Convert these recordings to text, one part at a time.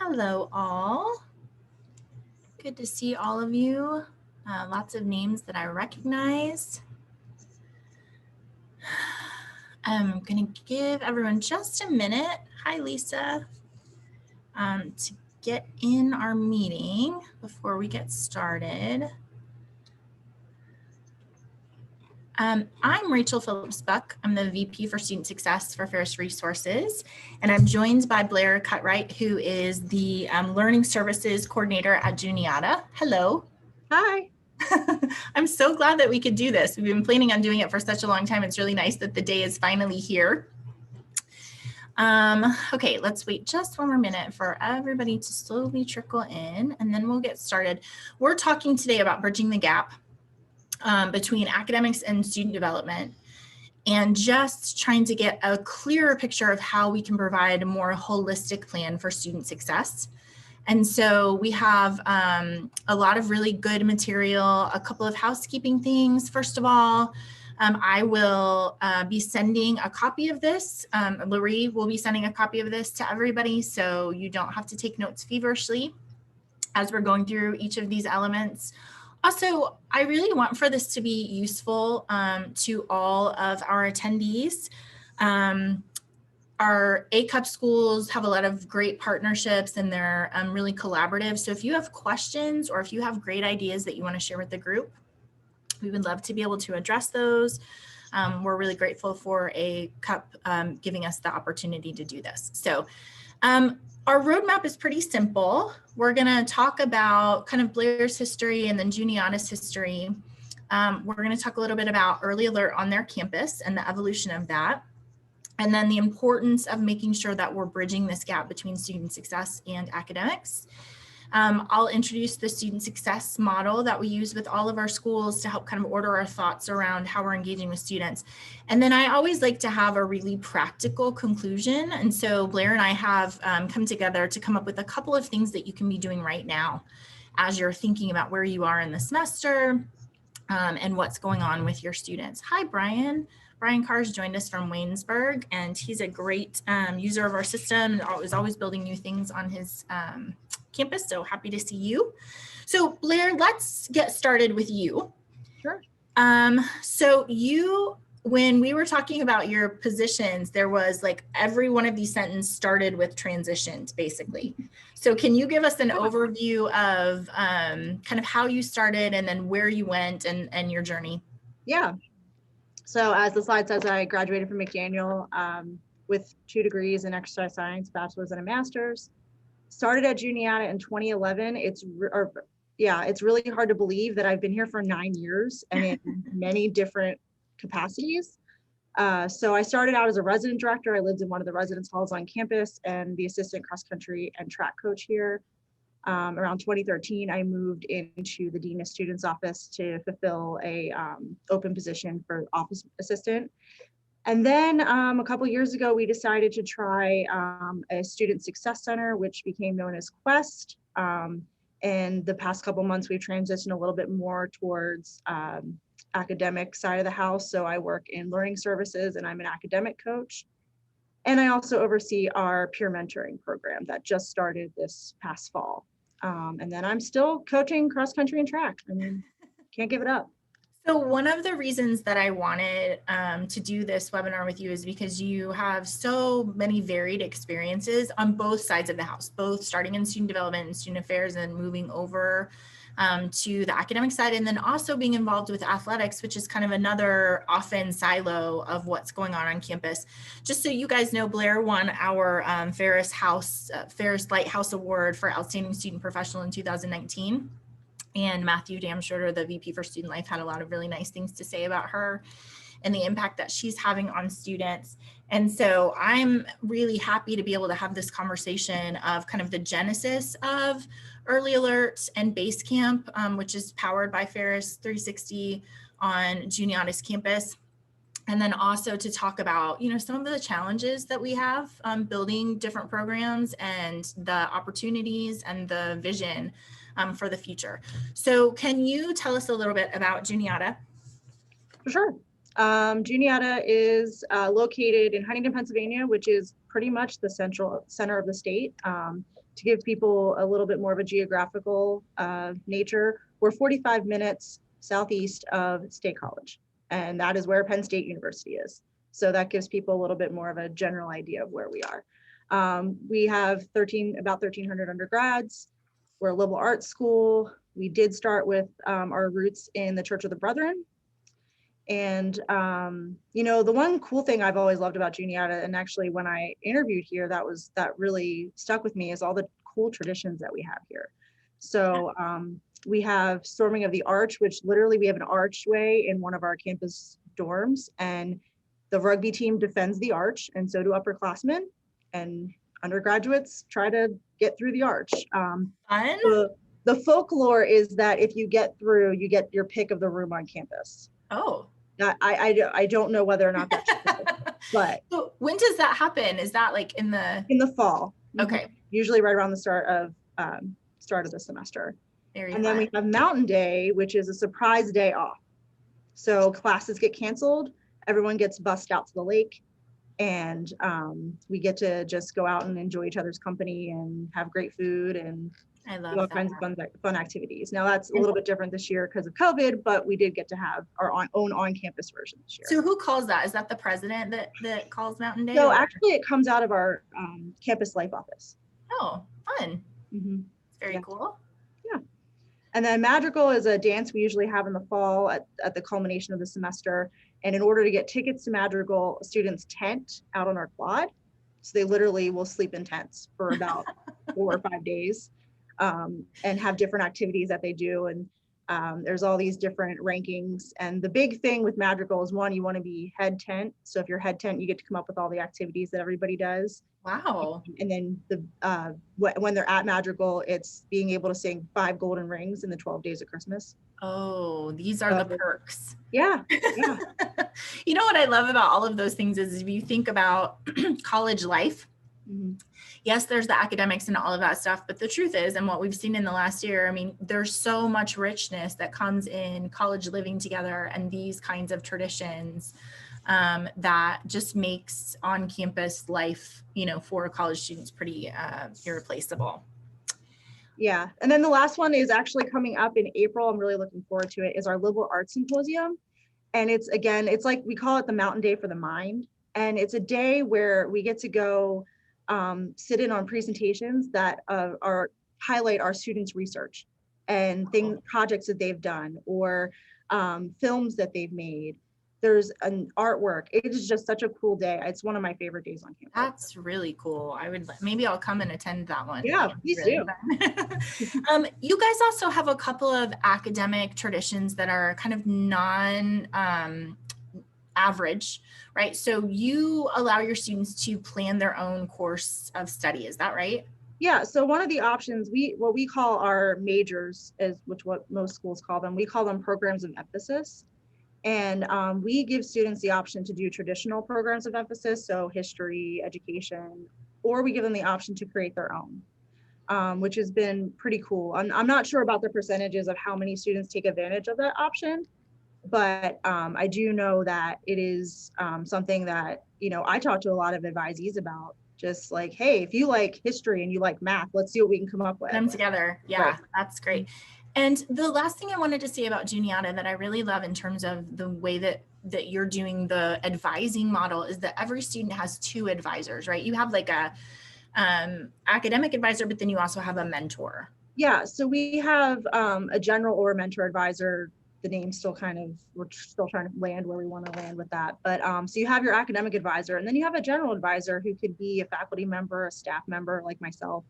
Hello all. Good to see all of you. Lots of names that I recognize. I'm going to give everyone just a minute. Hi, Lisa. To get in our meeting before we get started. I'm Rachel Phillips-Buck. I'm the VP for Student Success for Ferris Resources, and I'm joined by Blair Cutright, who is the Learning Services Coordinator at Juniata. Hello. Hi. I'm so glad that we could do this. We've been planning on doing it for such a long time. It's really nice that the day is finally here. Okay, let's wait just one more minute for everybody to slowly trickle in, and then we'll get started. We're talking today about bridging the gap between academics and student development, and just trying to get a clearer picture of how we can provide a more holistic plan for student success. And so we have a lot of really good material, a couple of housekeeping things. First of all, I will be sending a copy of this. Loree will be sending a copy of this to everybody, so you don't have to take notes feverishly as we're going through each of these elements. Also, I really want for this to be useful to all of our attendees. Our ACUP schools have a lot of great partnerships and they're really collaborative. So if you have questions or if you have great ideas that you want to share with the group, we would love to be able to address those. We're really grateful for ACUP giving us the opportunity to do this. So our roadmap is pretty simple. We're going to talk about kind of Blair's history and then Juniata's history. We're going to talk a little bit about Early Alert on their campus and the evolution of that. And then the importance of making sure that we're bridging this gap between student success and academics. I'll introduce the student success model that we use with all of our schools to help kind of order our thoughts around how we're engaging with students. And then I always like to have a really practical conclusion. And so Blair and I have come together to come up with a couple of things that you can be doing right now as you're thinking about where you are in the semester and what's going on with your students. Hi, Brian. Brian Carr's joined us from Waynesburg, and he's a great user of our system and is always building new things on his campus, so happy to see you. So Blair, let's get started with you. Sure. So you, when we were talking about your positions, there was like every one of these sentences started with transitions, basically. So can you give us an overview of kind of how you started and then where you went and your journey? Yeah. So as the slide says, I graduated from McDaniel with 2 degrees in exercise science, bachelor's and a master's. Started at Juniata in 2011. It's really hard to believe that I've been here for 9 years and in many different capacities. So I started out as a resident director. I lived in one of the residence halls on campus and the assistant cross country and track coach here. Around 2013, I moved into the Dean of Students office to fulfill a open position for office assistant. And then a couple years ago, we decided to try a student success center, which became known as Quest. And the past couple months, we've transitioned a little bit more towards academic side of the house. So I work in learning services and I'm an academic coach. And I also oversee our peer mentoring program that just started this past fall. And then I'm still coaching cross country and track. I mean, can't give it up. So one of the reasons that I wanted to do this webinar with you is because you have so many varied experiences on both sides of the house, both starting in student development and student affairs and moving over to the academic side, and then also being involved with athletics, which is kind of another often silo of what's going on campus. Just so you guys know, Blair won our Ferris Lighthouse Award for Outstanding Student Professional in 2019. And Matthew Damschroeder, the VP for Student Life, had a lot of really nice things to say about her and the impact that she's having on students. And so I'm really happy to be able to have this conversation of kind of the genesis of Early Alert and Basecamp, which is powered by Ferris 360 on Juniata's campus. And then also to talk about, some of the challenges that we have building different programs and the opportunities and the vision for the future. So can you tell us a little bit about Juniata? For sure. Juniata is located in Huntington, Pennsylvania, which is pretty much the center of the state. to give people a little bit more of a geographical nature, we're 45 minutes southeast of State College, and that is where Penn State University is. So that gives people a little bit more of a general idea of where we are. We have about 1,300 undergrads. We're a liberal arts school. We did start with our roots in the Church of the Brethren. And, you know, the one cool thing I've always loved about Juniata, and actually when I interviewed here, that really stuck with me, is all the cool traditions that we have here. So we have storming of the arch, which literally we have an archway in one of our campus dorms, and the rugby team defends the arch, and so do upperclassmen, and undergraduates try to get through the arch. The folklore is that if you get through, you get your pick of the room on campus. Oh. I don't know whether or not that's true, but. So when does that happen? Is that like in the fall? Okay. Usually right around the start of the semester. Very and fun. then we have Mountain Day, which is a surprise day off. So classes get canceled, everyone gets bussed out to the lake, and we get to just go out and enjoy each other's company and have great food and I love do all that. kinds of fun activities. Now that's a little bit different this year because of COVID, but we did get to have our own on-campus version this year. So who calls that? Is that the president that calls Mountain Day? So actually it comes out of our campus life office. Oh, fun. Mm-hmm. Very cool. Yeah. And then Madrigal is a dance we usually have in the fall at the culmination of the semester. And in order to get tickets to Madrigal, students tent out on our quad. So they literally will sleep in tents for about 4 or 5 days. And have different activities that they do. And there's all these different rankings. And the big thing with Madrigal is, one, you want to be head tent. So if you're head tent, you get to come up with all the activities that everybody does. Wow. And then when they're at Madrigal, it's being able to sing 5 golden rings in the 12 days of Christmas. Oh, these are the perks. Yeah. You know what I love about all of those things is if you think about college life, yes, there's the academics and all of that stuff, but the truth is, and what we've seen in the last year, I mean, there's so much richness that comes in college living together and these kinds of traditions that just makes on-campus life, you know, for college students pretty irreplaceable. Yeah. And then the last one is actually coming up in April. I'm really looking forward to it, is our Liberal Arts Symposium. And it's like, we call it the Mountain Day for the Mind. And it's a day where we get to go sit in on presentations that highlight our students' research and projects that they've done, or films that they've made. There's an artwork. It is just such a cool day. It's one of my favorite days on campus. That's really cool. Maybe I'll come and attend that one. Yeah, please do. You guys also have a couple of academic traditions that are kind of average, right? So you allow your students to plan their own course of study. Is that right? Yeah. So one of the options, what we call our majors, what most schools call them, we call them programs of emphasis. And we give students the option to do traditional programs of emphasis, so history, education, or we give them the option to create their own, which has been pretty cool. I'm not sure about the percentages of how many students take advantage of that option, but I do know that it is something that, you know, I talk to a lot of advisees about, just like, hey, if you like history and you like math, let's see what we can come up with. Put them together. Yeah, right. That's great. And the last thing I wanted to say about Juniata that I really love in terms of the way that you're doing the advising model is that every student has 2 advisors, right? You have like a academic advisor, but then you also have a mentor. Yeah, so we have a general or a mentor advisor. The name's still we're still trying to land where we want to land with that. But so you have your academic advisor, and then you have a general advisor who could be a faculty member, a staff member like myself,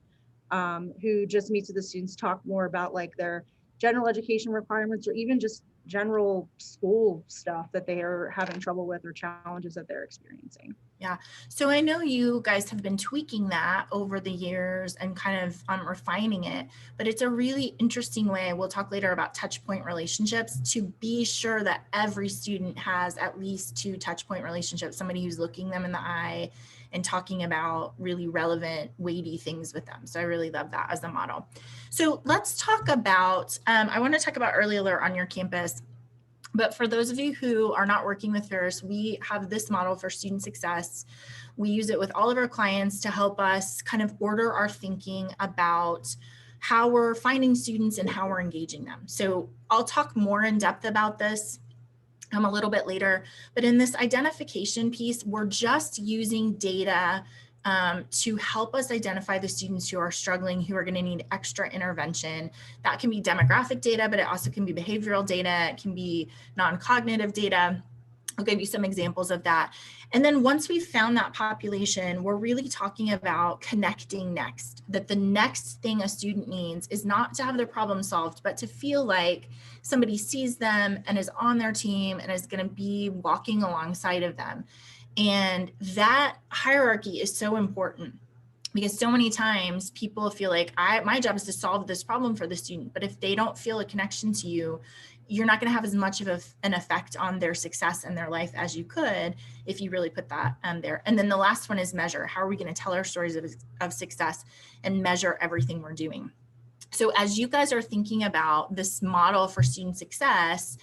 who just meets with the students, talk more about like their general education requirements, or even just general school stuff that they are having trouble with or challenges that they're experiencing. Yeah. So I know you guys have been tweaking that over the years and kind of refining it, but it's a really interesting way. We'll talk later about touchpoint relationships, to be sure that every student has at least 2 touchpoint relationships, somebody who's looking them in the eye and talking about really relevant, weighty things with them. So I really love that as a model. So let's talk about, I want to talk about early alert on your campus. But for those of you who are not working with FAIRS, we have this model for student success. We use it with all of our clients to help us kind of order our thinking about how we're finding students and how we're engaging them. So I'll talk more in depth about this a little bit later, but in this identification piece, we're just using data to help us identify the students who are struggling, who are going to need extra intervention. That can be demographic data, but it also can be behavioral data. It can be non-cognitive data. I'll give you some examples of that. And then once we've found that population, we're really talking about connecting next, that the next thing a student needs is not to have their problem solved, but to feel like somebody sees them and is on their team and is going to be walking alongside of them. And that hierarchy is so important, because so many times people feel like my job is to solve this problem for the student, but if they don't feel a connection to you, you're not going to have as much of an effect on their success and their life as you could if you really put that there. And then the last one is measure. How are we going to tell our stories of success and measure everything we're doing? So as you guys are thinking about this model for student success,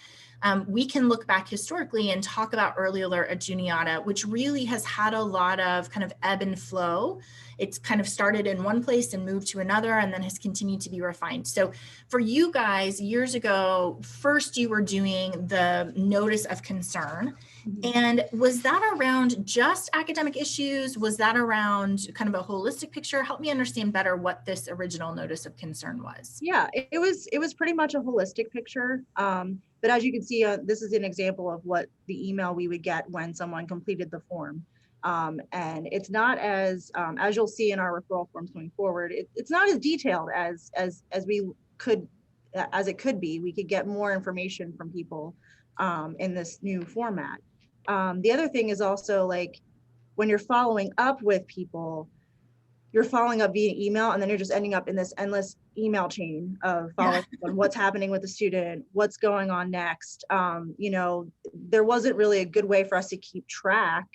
we can look back historically and talk about Early Alert at Juniata, which really has had a lot of kind of ebb and flow. It's kind of started in one place and moved to another, and then has continued to be refined. So for you guys, years ago, first you were doing the notice of concern. And was that around just academic issues? Was that around kind of a holistic picture? Help me understand better what this original notice of concern was. Yeah, it was pretty much a holistic picture. But as you can see, this is an example of what the email we would get when someone completed the form. And it's not as you'll see in our referral forms going forward, it's not as detailed as we could, as it could be. We could get more information from people in this new format. The other thing is also, like, when you're following up with people, you're following up via email, and then you're just ending up in this endless email chain of following on what's happening with the student, what's going on next. There wasn't really a good way for us to keep track,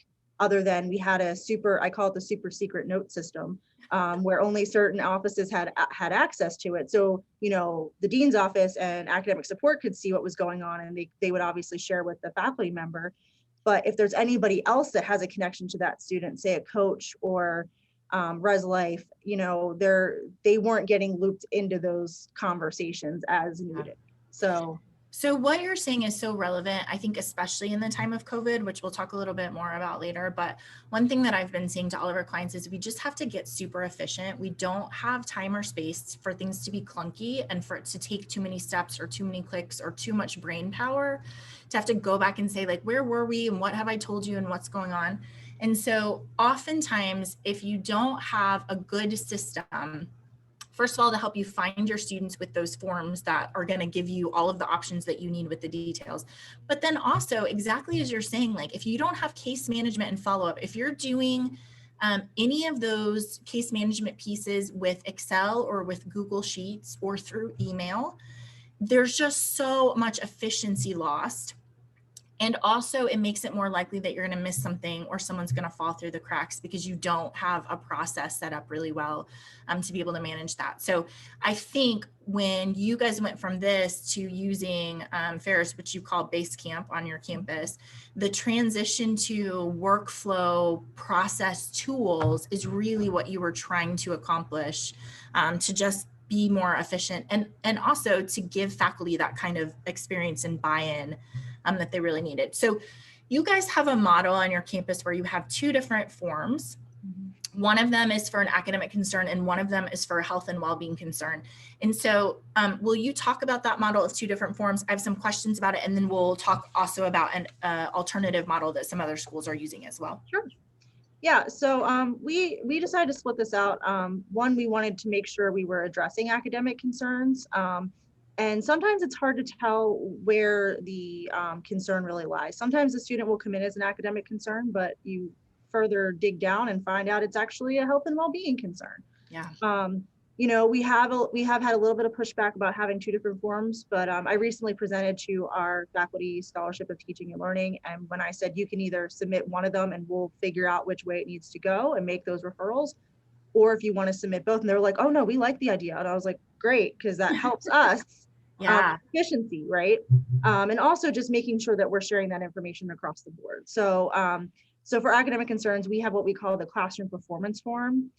other than we had I call it the super secret note system, where only certain offices had access to it. So, the dean's office and academic support could see what was going on, and they would obviously share with the faculty member. But if there's anybody else that has a connection to that student, say a coach or Res Life, they weren't getting looped into those conversations as needed. So what you're saying is so relevant, I think, especially in the time of COVID, which we'll talk a little bit more about later. But one thing that I've been saying to all of our clients is we just have to get super efficient. We don't have time or space for things to be clunky and for it to take too many steps or too many clicks or too much brain power to have to go back and say, like, where were we and what have I told you and what's going on? And so oftentimes, if you don't have a good system, first of all, to help you find your students with those forms that are going to give you all of the options that you need with the details. But then also, exactly as you're saying, like, if you don't have case management and follow-up, if you're doing any of those case management pieces with Excel or with Google Sheets or through email, there's just so much efficiency lost. And also, it makes it more likely that you're going to miss something or someone's going to fall through the cracks because you don't have a process set up really well to be able to manage that. So I think when you guys went from this to using FAIRS, which you call Basecamp on your campus, the transition to workflow process tools is really what you were trying to accomplish, to just be more efficient and also to give faculty that kind of experience and buy-in that they really needed. So you guys have a model on your campus where you have two different forms. One of them is for an academic concern and one of them is for a health and well-being concern. And so will you talk about that model of two different forms? I have some questions about it, and then we'll talk also about an alternative model that some other schools are using as well. Sure. Yeah, so we decided to split this out. One, we wanted to make sure we were addressing academic concerns. And sometimes it's hard to tell where the concern really lies. Sometimes the student will come in as an academic concern, but you further dig down and find out it's actually a health and well-being concern. Yeah. We have had a little bit of pushback about having two different forms, but I recently presented to our faculty scholarship of teaching and learning. And when I said you can either submit one of them and we'll figure out which way it needs to go and make those referrals, or if you want to submit both, and they were like, oh no, we like the idea. And I was like, great, because that helps us Yeah. efficiency, right? And also just making sure that we're sharing that information across the board. So, so for academic concerns, we have what we call the classroom performance form.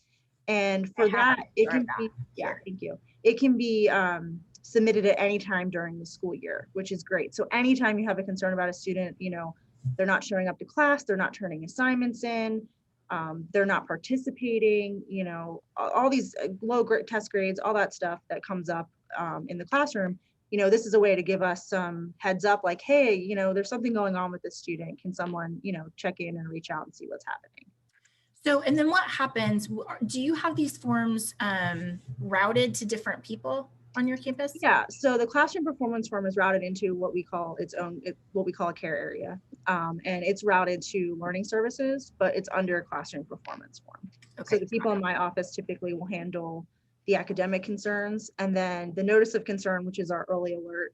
And for that, it can be, yeah, thank you. It can be submitted at any time during the school year, which is great. So anytime you have a concern about a student, you know, they're not showing up to class, they're not turning assignments in, they're not participating, you know, all these low test grades, all that stuff that comes up in the classroom, you know, this is a way to give us some heads up, like, hey, you know, there's something going on with this student. Can someone, you know, check in and reach out and see what's happening? So, and then what happens? Do you have these forms routed to different people on your campus? Yeah, so the classroom performance form is routed into what we call its own, what we call a care area. And it's routed to learning services, but it's under classroom performance form. Okay. So the people in my office typically will handle the academic concerns, and then the notice of concern, which is our early alert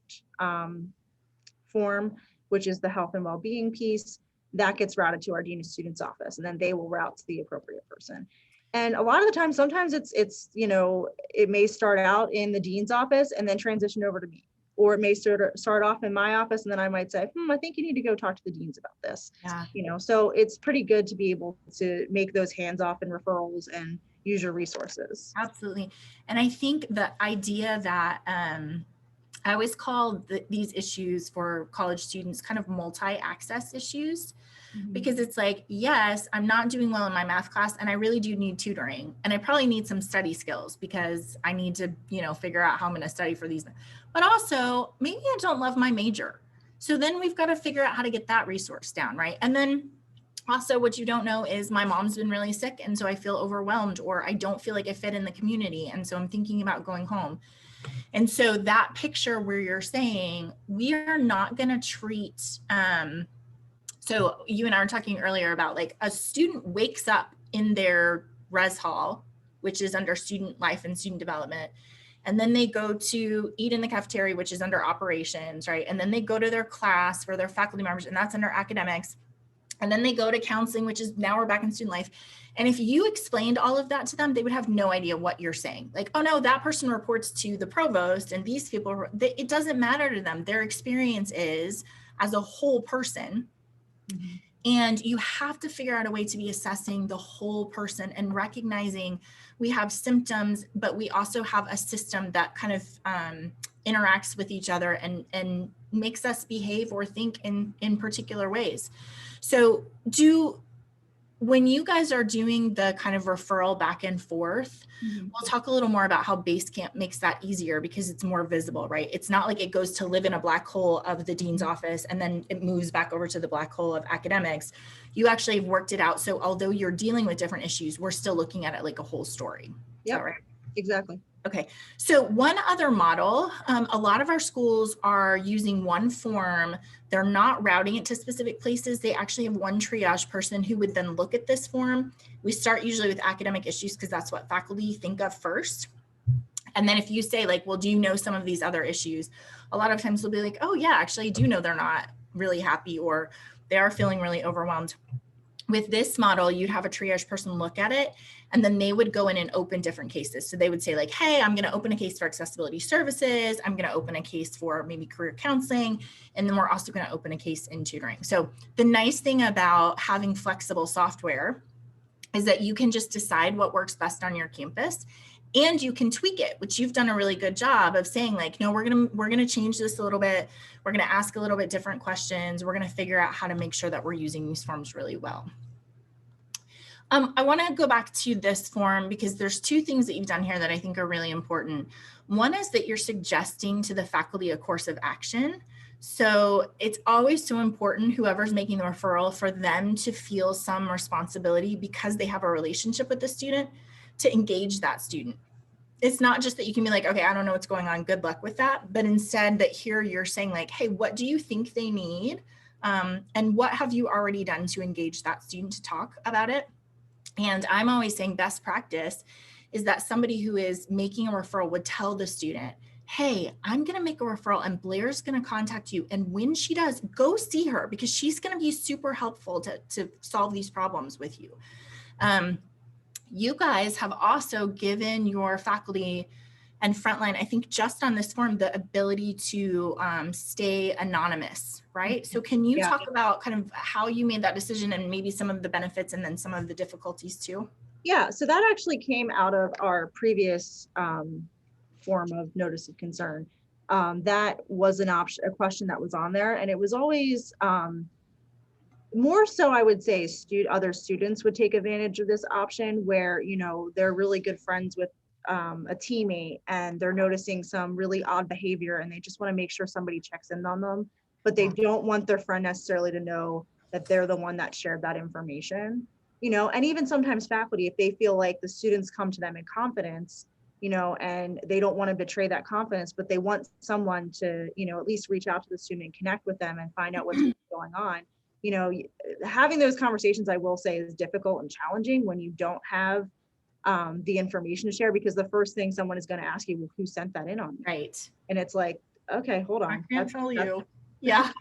form, which is the health and well-being piece, that gets routed to our dean of students office, and then they will route to the appropriate person. And a lot of the time, sometimes it's, you know, it may start out in the dean's office and then transition over to me, or it may start off in my office, and then I might say, I think you need to go talk to the deans about this. Yeah. You know, so it's pretty good to be able to make those hands-off and referrals and use your resources. Absolutely. And I think the idea that I always call these issues for college students kind of multi-access issues, because it's like, yes, I'm not doing well in my math class and I really do need tutoring, and I probably need some study skills because I need to, you know, figure out how I'm going to study for these. But also maybe I don't love my major. So then we've got to figure out how to get that resource down, right? And then also what you don't know is my mom's been really sick, and so I feel overwhelmed, or I don't feel like I fit in the community, and so I'm thinking about going home. And so that picture where you're saying we are not going to treat, so you and I were talking earlier about like a student wakes up in their res hall, which is under student life and student development. And then they go to eat in the cafeteria, which is under operations, right? And then they go to their class for their faculty members, and that's under academics. And then they go to counseling, which is now we're back in student life. And if you explained all of that to them, they would have no idea what you're saying. Like, oh no, that person reports to the provost and these people, it doesn't matter to them. Their experience is as a whole person. Mm-hmm. And you have to figure out a way to be assessing the whole person and recognizing we have symptoms, but we also have a system that kind of interacts with each other and makes us behave or think in particular ways. So when you guys are doing the kind of referral back and forth, we'll talk a little more about how Basecamp makes that easier because it's more visible, right? It's not like it goes to live in a black hole of the dean's office and then it moves back over to the black hole of academics. You actually have worked it out. So although you're dealing with different issues, we're still looking at it like a whole story. Yeah, right? Exactly. Okay, so one other model, a lot of our schools are using one form. They're not routing it to specific places. They actually have one triage person who would then look at this form. We start usually with academic issues because that's what faculty think of first. And then if you say like, well, do you know some of these other issues? A lot of times they'll be like, oh yeah, actually I do know they're not really happy or they are feeling really overwhelmed. With this model, you'd have a triage person look at it, and then they would go in and open different cases. So they would say like, hey, I'm going to open a case for accessibility services. I'm going to open a case for maybe career counseling. And then we're also going to open a case in tutoring. So the nice thing about having flexible software is that you can just decide what works best on your campus. And you can tweak it, which you've done a really good job of saying like, no, we're gonna change this a little bit. We're gonna ask a little bit different questions. We're gonna figure out how to make sure that we're using these forms really well. I wanna go back to this form because there's two things that you've done here that I think are really important. One is that you're suggesting to the faculty a course of action. So it's always so important, whoever's making the referral, for them to feel some responsibility because they have a relationship with the student to engage that student. It's not just that you can be like, okay, I don't know what's going on, good luck with that, but instead that here you're saying like, hey, what do you think they need? And what have you already done to engage that student to talk about it? And I'm always saying best practice is that somebody who is making a referral would tell the student, hey, I'm going to make a referral and Blair's going to contact you. And when she does, go see her because she's going to be super helpful to solve these problems with you. You guys have also given your faculty And frontline, I think just on this form, the ability to stay anonymous, right? So can you Yeah. talk about kind of how you made that decision and maybe some of the benefits and then some of the difficulties too? Yeah, so that actually came out of our previous form of notice of concern. That was an option, a question that was on there, and it was always more so, I would say, other students would take advantage of this option where, you know, they're really good friends with a teammate and they're noticing some really odd behavior and they just want to make sure somebody checks in on them, but they don't want their friend necessarily to know that they're the one that shared that information. You know, and even sometimes faculty, if they feel like the students come to them in confidence, you know, and they don't want to betray that confidence, but they want someone to, you know, at least reach out to the student and connect with them and find out what's going on. You know, having those conversations, I will say, is difficult and challenging when you don't have the information to share, because the first thing someone is going to ask you, well, who sent that in on me? Right. And it's like, okay, hold I on. can't tell you. Yeah.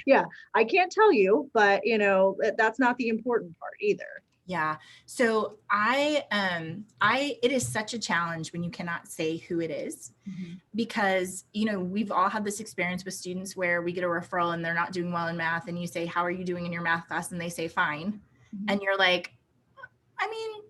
Yeah, I can't tell you, but you know, that's not the important part either. Yeah. So it is such a challenge when you cannot say who it is, because, you know, we've all had this experience with students where we get a referral and they're not doing well in math and you say, how are you doing in your math class? And they say, fine. And you're like, I mean,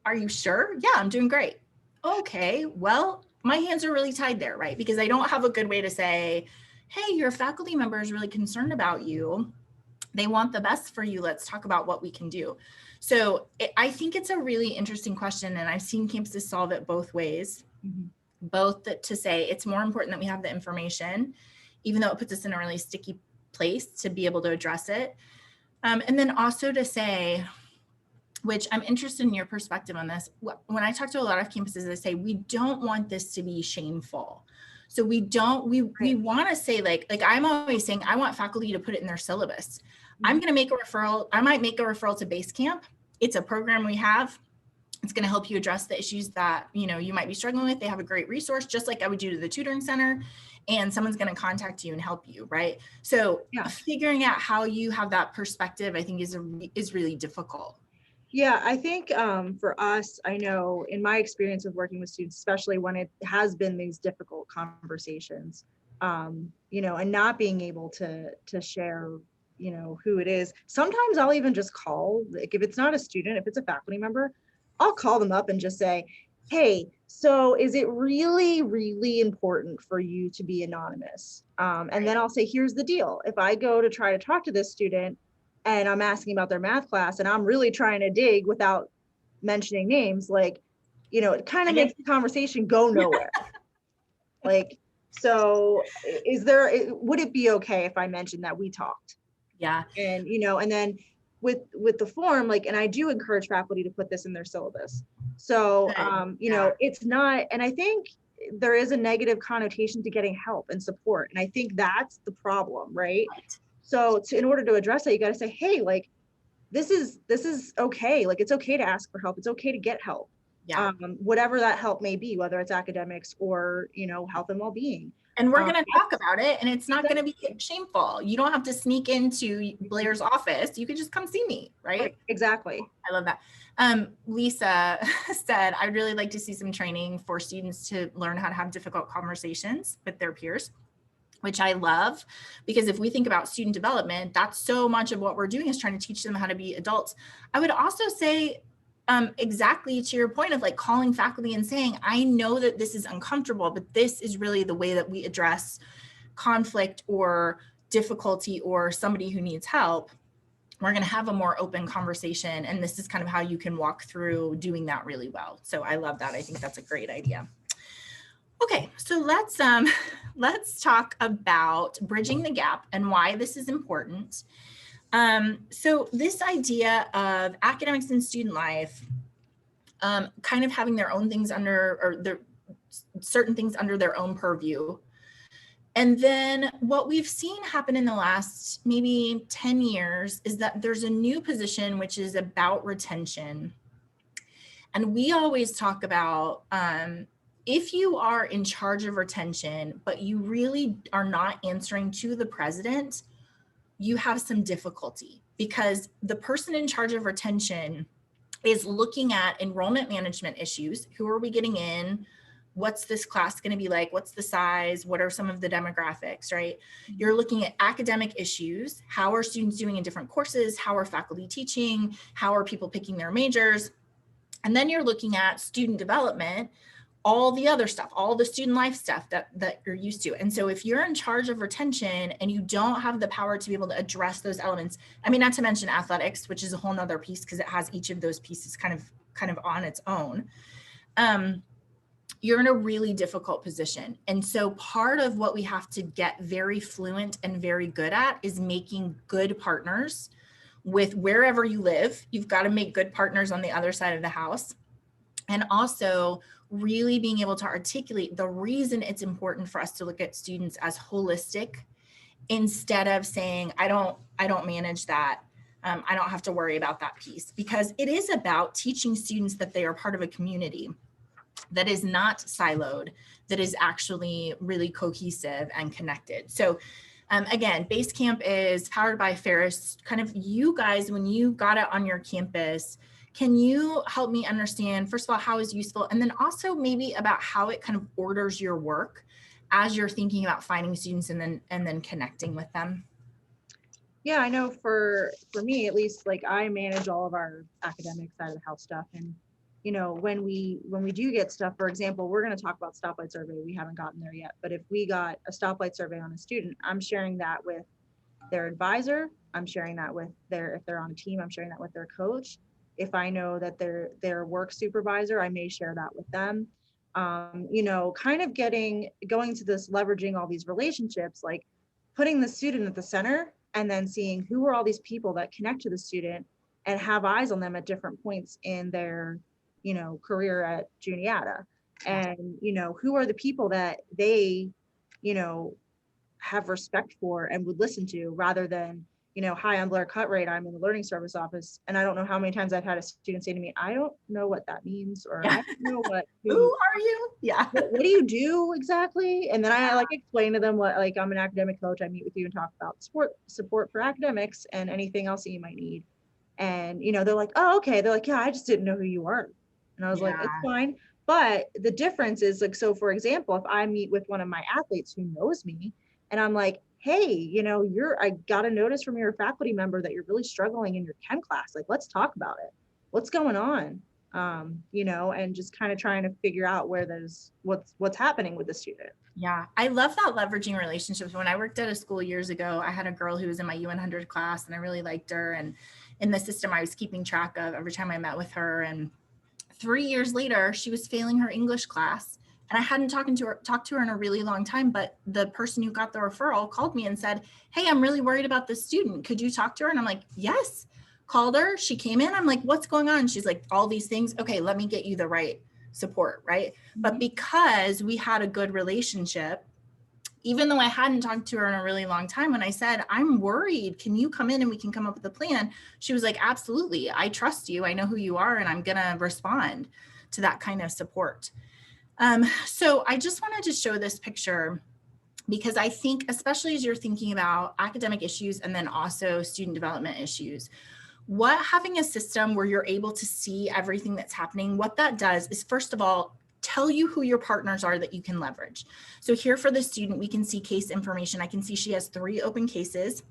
are you sure? Yeah, I'm doing great. Okay, well, my hands are really tied there, right? Because I don't have a good way to say, hey, your faculty member is really concerned about you. They want the best for you. Let's talk about what we can do. So I think it's a really interesting question, and I've seen campuses solve it both ways. Both to say it's more important that we have the information, even though it puts us in a really sticky place to be able to address it. And then also to say, which I'm interested in your perspective on this. When I talk to a lot of campuses, they say, we don't want this to be shameful. So we want to say like I'm always saying, I want faculty to put it in their syllabus. I'm going to make a referral. I might make a referral to Base Camp. It's a program we have. It's going to help you address the issues that, you know, you might be struggling with. They have a great resource, just like I would do to the tutoring center, and someone's going to contact you and help you. Right. So figuring out how you have that perspective, I think is really difficult. Yeah, I think for us, I know in my experience of working with students, especially when it has been these difficult conversations, you know, and not being able to share, you know, who it is. Sometimes I'll even just call, like if it's not a student, if it's a faculty member, I'll call them up and just say, hey, so is it really, really important for you to be anonymous? And then I'll say, here's the deal. If I go to try to talk to this student, and I'm asking about their math class and I'm really trying to dig without mentioning names, like, you know, it kind of makes the conversation go nowhere. Like, so would it be okay if I mentioned that we talked? Yeah. And, you know, and then with the form, like, and I do encourage faculty to put this in their syllabus. So, you know, it's not, and I think there is a negative connotation to getting help and support. And I think that's the problem, right? So in order to address that, you got to say, hey, like, this is okay. Like, it's okay to ask for help. It's okay to get help. Yeah. Whatever that help may be, whether it's academics or, you know, health and well-being. And we're going to talk about it, and it's not going to be shameful. You don't have to sneak into Blair's office. You can just come see me, right? Exactly. I love that. Lisa said, I'd really like to see some training for students to learn how to have difficult conversations with their peers, which I love, because if we think about student development, that's so much of what we're doing is trying to teach them how to be adults. I would also say, exactly to your point of like calling faculty and saying, I know that this is uncomfortable, but this is really the way that we address conflict or difficulty or somebody who needs help. We're going to have a more open conversation. And this is kind of how you can walk through doing that really well. So I love that. I think that's a great idea. Okay, so let's talk about bridging the gap and why this is important. So this idea of academics and student life, kind of having their own things under, or their certain things under their own purview. And then what we've seen happen in the last maybe 10 years is that there's a new position which is about retention. And we always talk about, if you are in charge of retention, but you really are not answering to the president, you have some difficulty, because the person in charge of retention is looking at enrollment management issues. Who are we getting in? what's this class going to be like? What's the size? What are some of the demographics, right? Mm-hmm. You're looking at academic issues. How are students doing in different courses? How are faculty teaching? How are people picking their majors? And then you're looking at student development, all the other stuff, all the student life stuff that you're used to. And so if you're in charge of retention and you don't have the power to be able to address those elements, I mean, not to mention athletics, which is a whole nother piece because it has each of those pieces kind of on its own. You're in a really difficult position. And so part of what we have to get very fluent and very good at is making good partners with wherever you live. You've got to make good partners on the other side of the house. And also really being able to articulate the reason it's important for us to look at students as holistic instead of saying, I don't manage that. I don't have to worry about that piece, because it is about teaching students that they are part of a community that is not siloed, that is actually really cohesive and connected. So again, Basecamp is powered by Ferris. Kind of you guys, when you got it on your campus, can you help me understand, first of all, how it's useful, and then also maybe about how it kind of orders your work as you're thinking about finding students and then connecting with them? Yeah, I know for me at least, like I manage all of our academic side of the house stuff. And you know, when we do get stuff, for example, we're going to talk about stoplight survey. We haven't gotten there yet, but if we got a stoplight survey on a student, I'm sharing that with their advisor. I'm sharing that with if they're on a team, I'm sharing that with their coach. If I know that their work supervisor, I may share that with them. You know, kind of going to this, leveraging all these relationships, like putting the student at the center and then seeing who are all these people that connect to the student and have eyes on them at different points in their, you know, career at Juniata. And, you know, who are the people that they, you know, have respect for and would listen to, rather than, you know, hi, I'm Blair Cutright, I'm in the learning service office. And I don't know how many times I've had a student say to me, I don't know what that means, or I don't know Who are you? Yeah. What do you do exactly? And then I like explain to them what, like, I'm an academic coach. I meet with you and talk about support for academics and anything else that you might need. And, you know, they're like, oh, okay. They're like, yeah, I just didn't know who you were. And I was like, it's fine. But the difference is, like, so for example, if I meet with one of my athletes who knows me and I'm like, hey, you know, I got a notice from your faculty member that you're really struggling in your chem class. Like, let's talk about it. What's going on? You know, and just kind of trying to figure out where there's what's happening with the student. Yeah, I love that, leveraging relationships. When I worked at a school years ago, I had a girl who was in my U100 class and I really liked her. And in the system, I was keeping track of every time I met with her. And 3 years later, she was failing her English class. And I hadn't talked to her in a really long time, but the person who got the referral called me and said, hey, I'm really worried about this student. Could you talk to her? And I'm like, yes. Called her. She came in. I'm like, what's going on? She's like, all these things. Okay, let me get you the right support, right? Mm-hmm. But because we had a good relationship, even though I hadn't talked to her in a really long time, when I said, I'm worried, can you come in and we can come up with a plan? She was like, absolutely. I trust you. I know who you are, and I'm going to respond to that kind of support. So I just wanted to show this picture because I think, especially as you're thinking about academic issues and then also student development issues, what having a system where you're able to see everything that's happening, what that does is, first of all, tell you who your partners are that you can leverage. So here for the student, we can see case information. I can see she has 3 open cases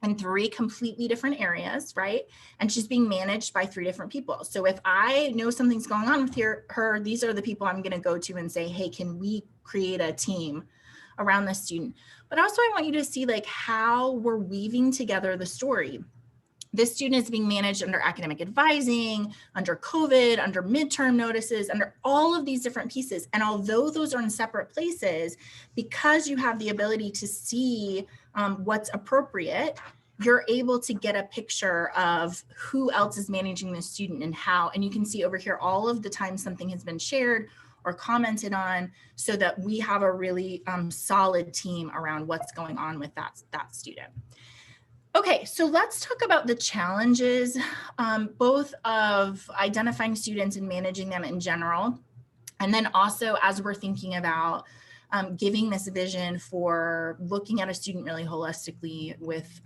in 3 completely different areas, right? And she's being managed by 3 different people. So if I know something's going on with her, these are the people I'm going to go to and say, hey, can we create a team around this student? But also I want you to see, like, how we're weaving together the story. This student is being managed under academic advising, under COVID, under midterm notices, under all of these different pieces. And although those are in separate places, because you have the ability to see what's appropriate, you're able to get a picture of who else is managing the student and how. And you can see over here all of the time something has been shared or commented on, so that we have a really solid team around what's going on with that student. Okay, so let's talk about the challenges, both of identifying students and managing them in general, and then also as we're thinking about giving this vision for looking at a student really holistically with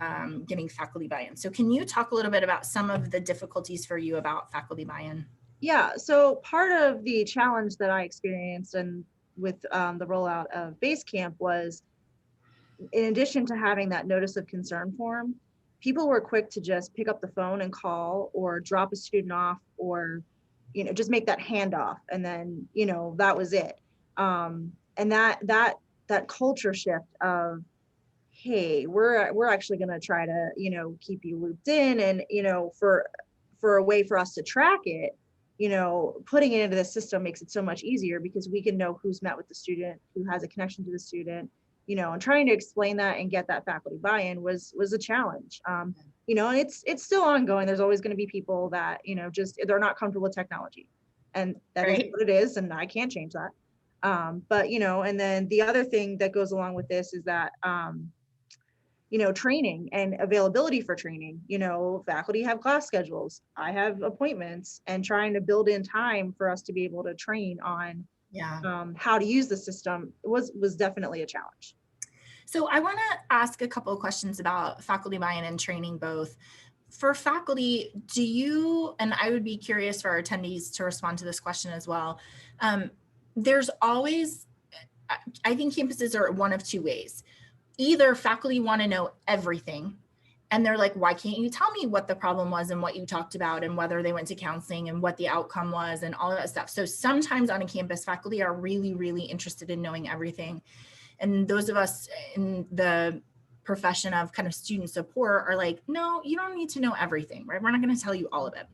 getting faculty buy-in. So can you talk a little bit about some of the difficulties for you about faculty buy-in? Yeah, so part of the challenge that I experienced, and the rollout of Basecamp was, in addition to having that notice of concern form, people were quick to just pick up the phone and call or drop a student off, or, just make that handoff. And then, that was it. And that culture shift of, hey, we're actually going to try to, keep you looped in, and, for a way for us to track it, putting it into the system makes it so much easier, because we can know who's met with the student, who has a connection to the student, and trying to explain that and get that faculty buy-in was a challenge. And it's still ongoing. There's always going to be people that, just, they're not comfortable with technology, and that is what it is, and I can't change that. But, and then the other thing that goes along with this is that, training and availability for training. Faculty have class schedules, I have appointments, and trying to build in time for us to be able to train on how to use the system was definitely a challenge. So I want to ask a couple of questions about faculty buy-in and training both. For faculty, do you, and I would be curious for our attendees to respond to this question as well. There's always, I think campuses are one of two ways. Either faculty want to know everything, and they're like, why can't you tell me what the problem was and what you talked about and whether they went to counseling and what the outcome was and all of that stuff. So sometimes on a campus, faculty are really, really interested in knowing everything. And those of us in the profession of kind of student support are like, no, you don't need to know everything, right? We're not going to tell you all of it.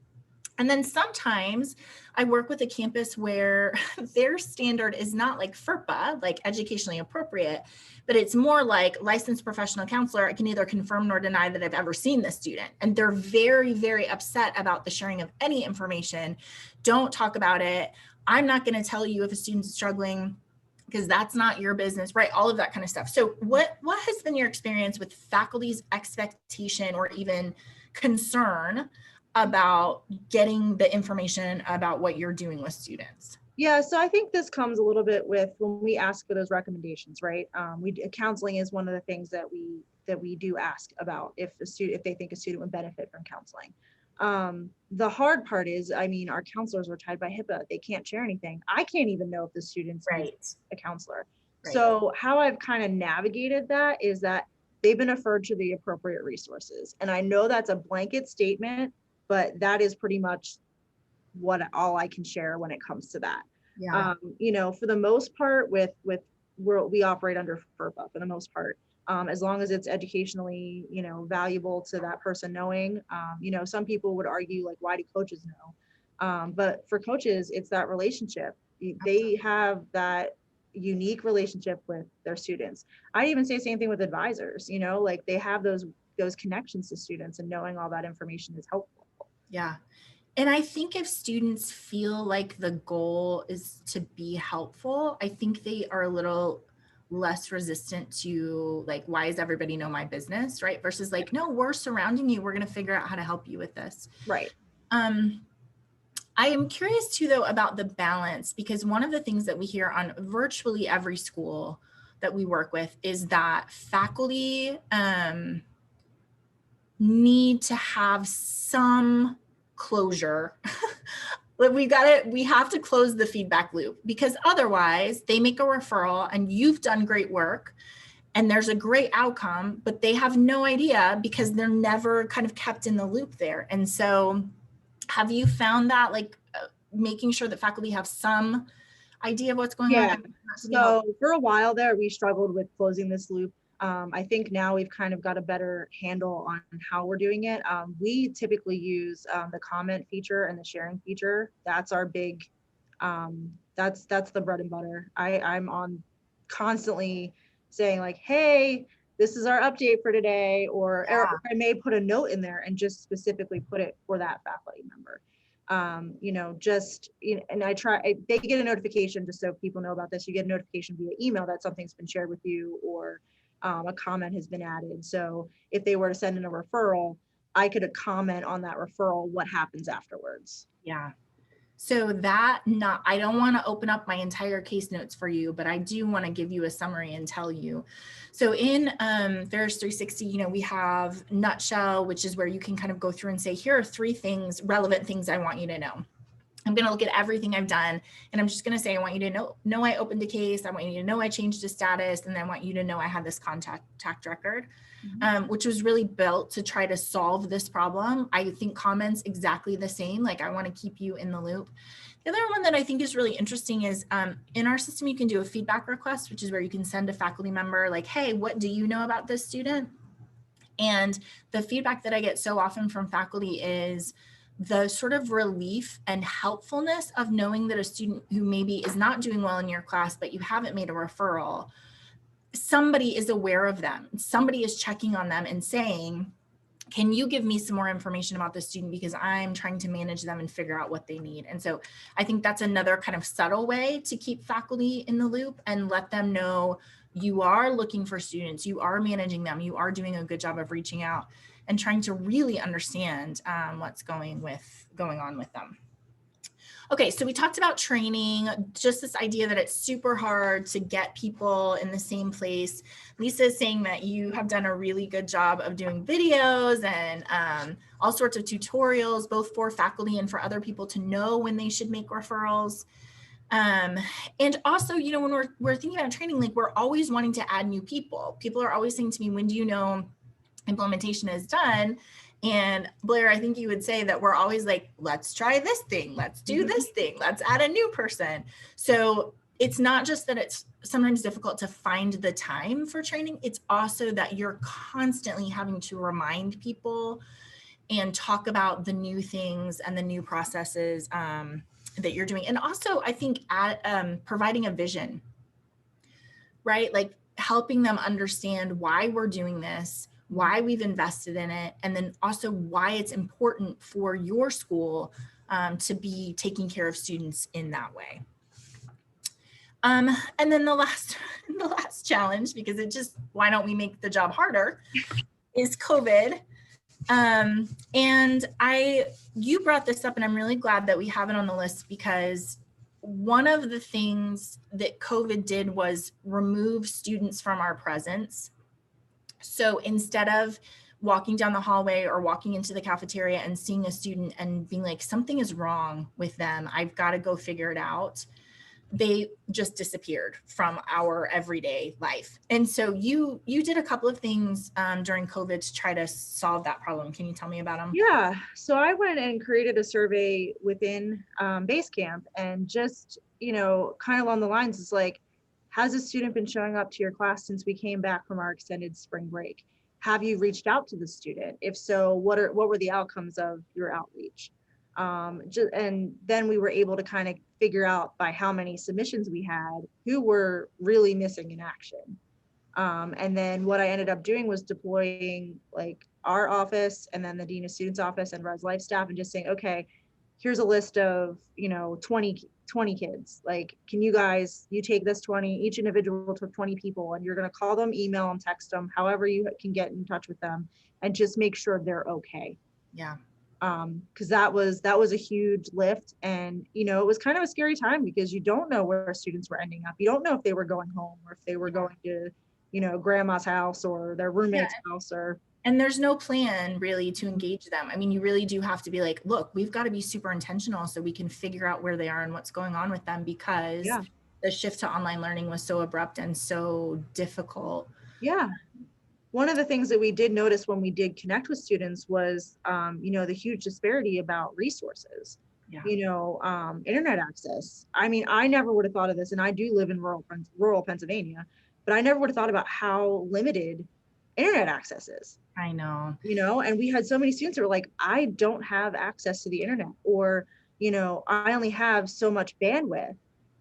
And then sometimes I work with a campus where their standard is not like FERPA, like educationally appropriate, but it's more like licensed professional counselor. I can neither confirm nor deny that I've ever seen this student. And they're very, very upset about the sharing of any information. Don't talk about it. I'm not going to tell you if a student's struggling, because that's not your business, right? All of that kind of stuff. So what has been your experience with faculty's expectation or even concern about getting the information about what you're doing with students? Yeah, so I think this comes a little bit with when we ask for those recommendations, right? Counseling is one of the things that we do ask about if they think a student would benefit from counseling. The hard part is, our counselors are tied by HIPAA. They can't share anything. I can't even know if the student's a counselor. Right. So how I've kind of navigated that is that they've been referred to the appropriate resources. And I know that's a blanket statement, but that is pretty much all I can share when it comes to that. Yeah. For the most part, we operate under FERPA for the most part. As long as it's educationally, valuable to that person knowing. Some people would argue, like, why do coaches know? But for coaches, it's that relationship. They have that unique relationship with their students. I even say the same thing with advisors, like they have those connections to students, and knowing all that information is helpful. Yeah. And I think if students feel like the goal is to be helpful, I think they are a little less resistant to, like, why does everybody know my business, right? Versus like, no, we're surrounding you. We're going to figure out how to help you with this. Right. I am curious too, though, about the balance, because one of the things that we hear on virtually every school that we work with is that faculty need to have some closure. We have to close the feedback loop, because otherwise they make a referral and you've done great work and there's a great outcome, but they have no idea because they're never kind of kept in the loop there. And so have you found that, like, making sure that faculty have some idea of what's going on? So for a while there, we struggled with closing this loop. I think now we've kind of got a better handle on how we're doing it. We typically use the comment feature and the sharing feature. That's our big, that's the bread and butter. I'm on constantly saying, like, hey, this is our update for today, or I may put a note in there and just specifically put it for that faculty member. And they get a notification, just so people know about this. You get a notification via email that something's been shared with you, or a comment has been added. So if they were to send in a referral, I could comment on that referral, what happens afterwards. Yeah. So I don't want to open up my entire case notes for you, but I do want to give you a summary and tell you. So in Ferris 360, we have Nutshell, which is where you can kind of go through and say, here are 3 relevant things I want you to know. I'm going to look at everything I've done, and I'm just going to say, I want you to know I opened a case. I want you to know I changed a status. And then I want you to know I had this contact record, which was really built to try to solve this problem. I think comments exactly the same. Like, I want to keep you in the loop. The other one that I think is really interesting is in our system, you can do a feedback request, which is where you can send a faculty member like, hey, what do you know about this student? And the feedback that I get so often from faculty is the sort of relief and helpfulness of knowing that a student who maybe is not doing well in your class, but you haven't made a referral, somebody is aware of them. Somebody is checking on them and saying, can you give me some more information about this student, because I'm trying to manage them and figure out what they need. And so I think that's another kind of subtle way to keep faculty in the loop and let them know you are looking for students, you are managing them, you are doing a good job of reaching out and trying to really understand what's going on with them. Okay, so we talked about training, just this idea that it's super hard to get people in the same place. Lisa is saying that you have done a really good job of doing videos and all sorts of tutorials, both for faculty and for other people to know when they should make referrals. And also, you know, when we're thinking about training, like, we're always wanting to add new people. People are always saying to me, when do you know implementation is done? And Blair, I think you would say that we're always like, let's try this thing, let's do this thing, let's add a new person. So it's not just that it's sometimes difficult to find the time for training, it's also that you're constantly having to remind people and talk about the new things and the new processes that you're doing. And also, I think providing a vision, right? Like helping them understand why we're doing this, why we've invested in it, and then also why it's important for your school to be taking care of students in that way. And then the last challenge, because why don't we make the job harder, is COVID. And you brought this up, and I'm really glad that we have it on the list, because one of the things that COVID did was remove students from our presence. So instead of walking down the hallway or walking into the cafeteria and seeing a student and being like, something is wrong with them, I've got to go figure it out, they just disappeared from our everyday life. And so you did a couple of things during COVID to try to solve that problem. Can you tell me about them? Yeah, so I went and created a survey within Basecamp, and just, you know, kind of along the lines is like, has a student been showing up to your class since we came back from our extended spring break? Have you reached out to the student? If so, what were the outcomes of your outreach? And then we were able to kind of figure out by how many submissions we had who were really missing in action. And then what I ended up doing was deploying like our office and then the Dean of Students office and Res Life staff, and just saying, okay, here's a list of, you know, 20 kids. Like, can you take this 20, each individual took 20 people, and you're going to call them, email them, text them, however you can get in touch with them, and just make sure they're okay. Yeah. Because that was a huge lift. And, you know, it was kind of a scary time because you don't know where students were ending up. You don't know if they were going home or if they were going to, you know, grandma's house or their roommate's house. And there's no plan really to engage them. I mean, you really do have to be like, look, we've got to be super intentional so we can figure out where they are and what's going on with them, because the shift to online learning was so abrupt and so difficult. Yeah. One of the things that we did notice when we did connect with students was, you know, the huge disparity about resources, you know, internet access. I mean, I never would have thought of this, and I do live in rural Pennsylvania, but I never would have thought about how limited internet access is. I know. You know, and we had so many students that were like, I don't have access to the internet, or, you know, I only have so much bandwidth.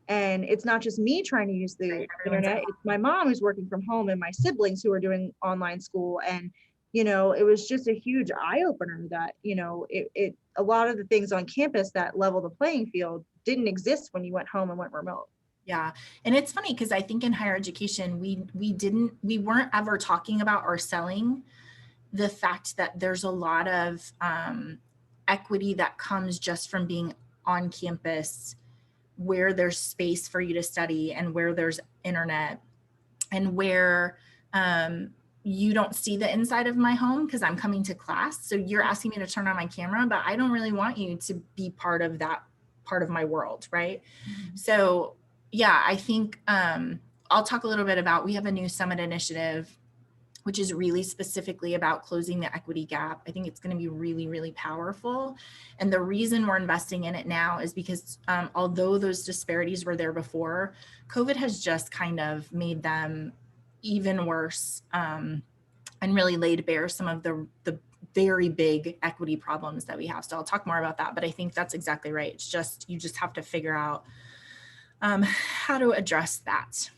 And it's not just me trying to use the internet, it's my mom who's working from home and my siblings who are doing online school. And, you know, it was just a huge eye opener that, you know, a lot of the things on campus that level the playing field didn't exist when you went home and went remote. Yeah. And it's funny because I think in higher education, we weren't ever talking about or selling the fact that there's a lot of equity that comes just from being on campus, where there's space for you to study and where there's internet, and where you don't see the inside of my home because I'm coming to class. So you're asking me to turn on my camera, but I don't really want you to be part of part of my world, right? So yeah, I think I'll talk a little bit about, we have a new summit initiative, which is really specifically about closing the equity gap. I think it's going to be really, really powerful. And the reason we're investing in it now is because although those disparities were there before, COVID has just kind of made them even worse, and really laid bare some of the very big equity problems that we have. So I'll talk more about that, but I think that's exactly right. It's just, you just have to figure out how to address that.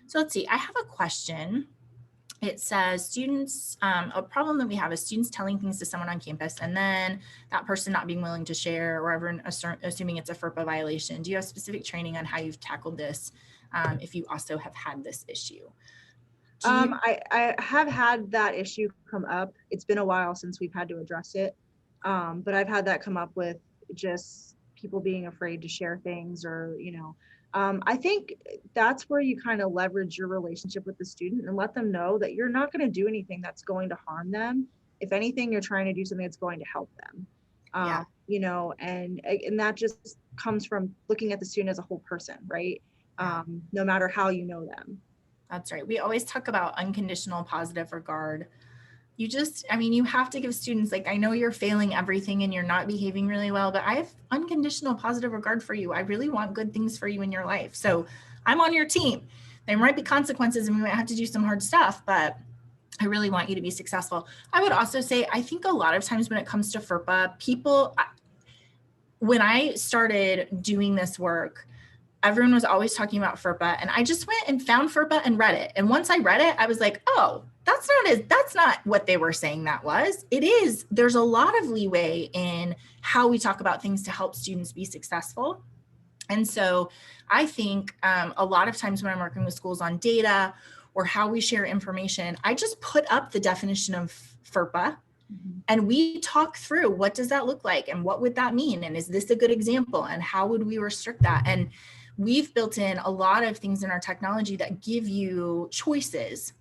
So let's see, I have a question. It says students, a problem that we have is students telling things to someone on campus and then that person not being willing to share, or everyone assuming it's a FERPA violation. Do you have specific training on how you've tackled this, if you also have had this issue? I have had that issue come up. It's been a while since we've had to address it. But I've had that come up with just people being afraid to share things, or, I think that's where you kind of leverage your relationship with the student and let them know that you're not going to do anything that's going to harm them. If anything, you're trying to do something that's going to help them. Yeah. And that just comes from looking at the student as a whole person, right? No matter how you know them. That's right. We always talk about unconditional positive regard. You have to give students, like, I know you're failing everything and you're not behaving really well, but I have unconditional positive regard for you. I really want good things for you in your life. So I'm on your team. There might be consequences and we might have to do some hard stuff, but I really want you to be successful. I would also say, I think a lot of times when it comes to FERPA, when I started doing this work, everyone was always talking about FERPA, and I just went and found FERPA and read it. And once I read it, I was like, oh, that's not what they were saying that was. It is. There's a lot of leeway in how we talk about things to help students be successful. And so I think a lot of times when I'm working with schools on data or how we share information, I just put up the definition of FERPA. And we talk through, what does that look like? And what would that mean? And is this a good example? And how would we restrict that? And we've built in a lot of things in our technology that give you choices.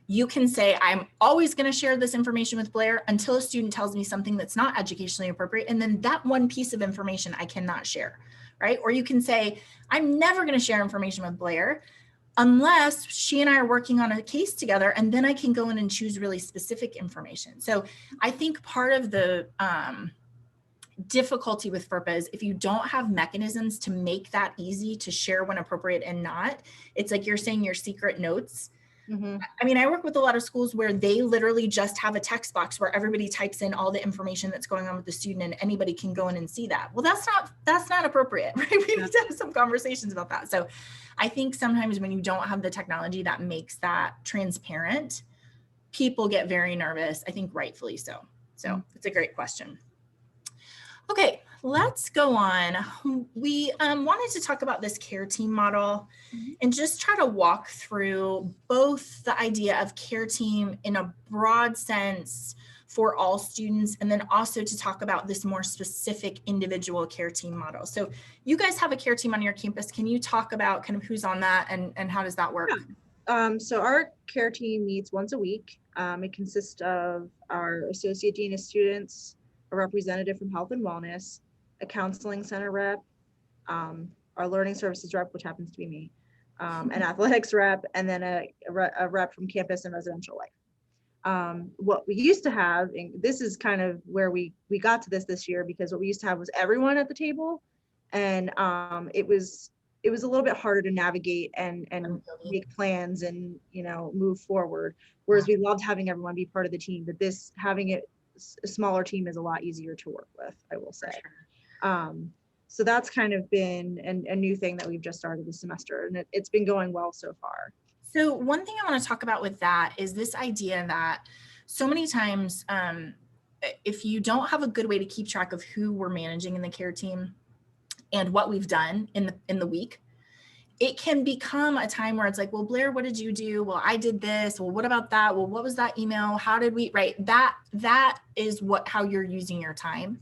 You can say, I'm always going to share this information with Blair until a student tells me something that's not educationally appropriate. And then that one piece of information I cannot share, right? Or you can say, I'm never going to share information with Blair unless she and I are working on a case together, and then I can go in and choose really specific information. So I think part of the difficulty with FERPA is if you don't have mechanisms to make that easy to share when appropriate and not, it's like you're saying your secret notes. I mean, I work with a lot of schools where they literally just have a text box where everybody types in all the information that's going on with the student and anybody can go in and see that. Well, that's not appropriate, right? We need to have some conversations about that. So I think sometimes when you don't have the technology that makes that transparent, people get very nervous, I think rightfully so. So it's a great question. Okay, let's go on. We wanted to talk about this care team model and just try to walk through both the idea of care team in a broad sense for all students, and then also to talk about this more specific individual care team model. So you guys have a care team on your campus. Can you talk about kind of who's on that and how does that work? Yeah. So our care team meets once a week. It consists of our associate dean of students, a representative from health and wellness, a counseling center rep, our learning services rep, which happens to be me, an athletics rep, and then a rep from campus and residential life. What we used to have, and this is kind of where we got to this year, because what we used to have was everyone at the table, and it was a little bit harder to navigate and make plans and move forward. Whereas we loved having everyone be part of the team, but having it a smaller team is a lot easier to work with, I will say. So that's kind of been a new thing that we've just started this semester, and it's been going well so far. So one thing I want to talk about with that is this idea that so many times, if you don't have a good way to keep track of who we're managing in the care team and what we've done in the week, it can become a time where it's like, well, Blair, what did you do? Well, I did this. Well, what about that? Well, what was that email? How did we, right? That is how you're using your time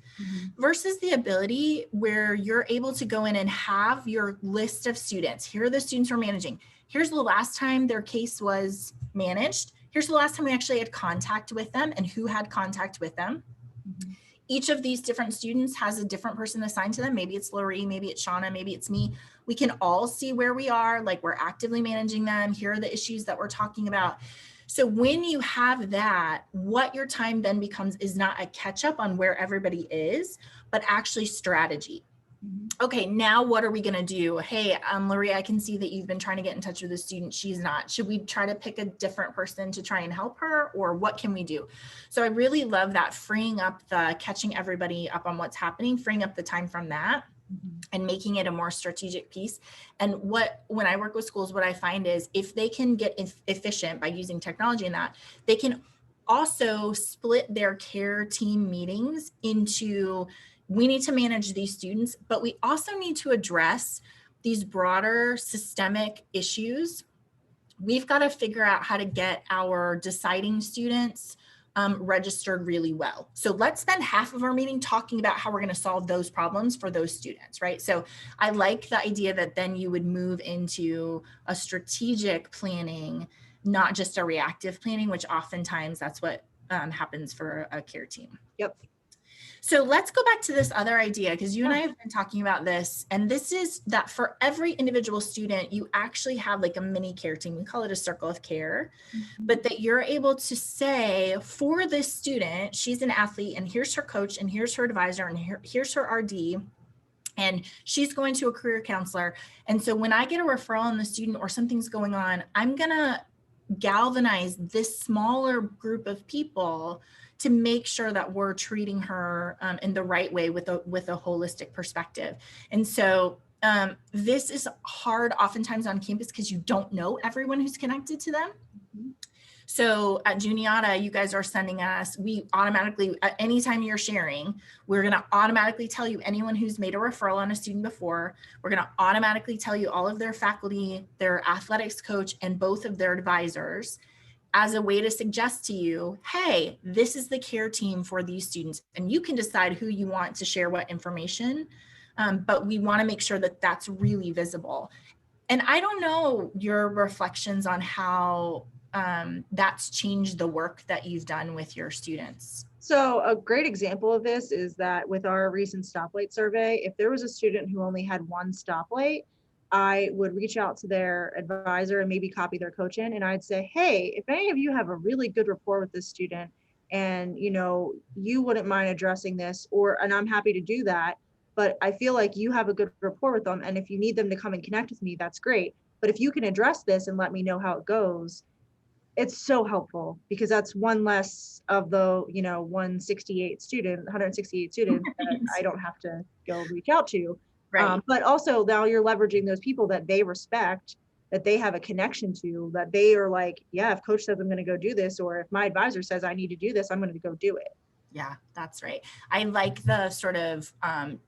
versus the ability where you're able to go in and have your list of students. Here are the students we're managing. Here's the last time their case was managed. Here's the last time we actually had contact with them and who had contact with them. Each of these different students has a different person assigned to them. Maybe it's Lori, maybe it's Shauna, maybe it's me. We can all see where we are, like we're actively managing them. Here are the issues that we're talking about. So when you have that, what your time then becomes is not a catch up on where everybody is, but actually strategy. Okay, now what are we going to do? Hey, Lori, I can see that you've been trying to get in touch with a student. She's not. Should we try to pick a different person to try and help her, or what can we do? So I really love that, freeing up the catching everybody up on what's happening, freeing up the time from that and making it a more strategic piece. And when I work with schools, what I find is if they can get efficient by using technology in that, they can also split their care team meetings into, we need to manage these students, but we also need to address these broader systemic issues. We've got to figure out how to get our deciding students registered really well. So let's spend half of our meeting talking about how we're going to solve those problems for those students, right? So I like the idea that then you would move into a strategic planning, not just a reactive planning, which oftentimes that's what happens for a care team. Yep. So let's go back to this other idea, because you and I have been talking about this, and this is that for every individual student, you actually have like a mini care team. We call it a circle of care, but that you're able to say, for this student, she's an athlete, and here's her coach, and here's her advisor, and here's her RD, and she's going to a career counselor. And so when I get a referral on the student or something's going on, I'm gonna galvanize this smaller group of people to make sure that we're treating her in the right way with a holistic perspective. And so this is hard oftentimes on campus because you don't know everyone who's connected to them. So at Juniata, you guys are sending us, we automatically, anytime you're sharing, we're going to automatically tell you anyone who's made a referral on a student before. We're going to automatically tell you all of their faculty, their athletics coach, and both of their advisors, as a way to suggest to you, hey, this is the care team for these students. And you can decide who you want to share what information, but we want to make sure that that's really visible. And I don't know your reflections on how that's changed the work that you've done with your students. So a great example of this is that with our recent stoplight survey, if there was a student who only had one stoplight, I would reach out to their advisor and maybe copy their coach in, and I'd say, hey, if any of you have a really good rapport with this student and you wouldn't mind addressing this, and I'm happy to do that, but I feel like you have a good rapport with them, and if you need them to come and connect with me, that's great. But if you can address this and let me know how it goes, it's so helpful, because that's one less of the 168 students that I don't have to go reach out to. Right. But also now you're leveraging those people that they respect, that they have a connection to, that they are like, yeah, if coach says I'm going to go do this, or if my advisor says I need to do this, I'm going to go do it. Yeah, that's right. I like the sort of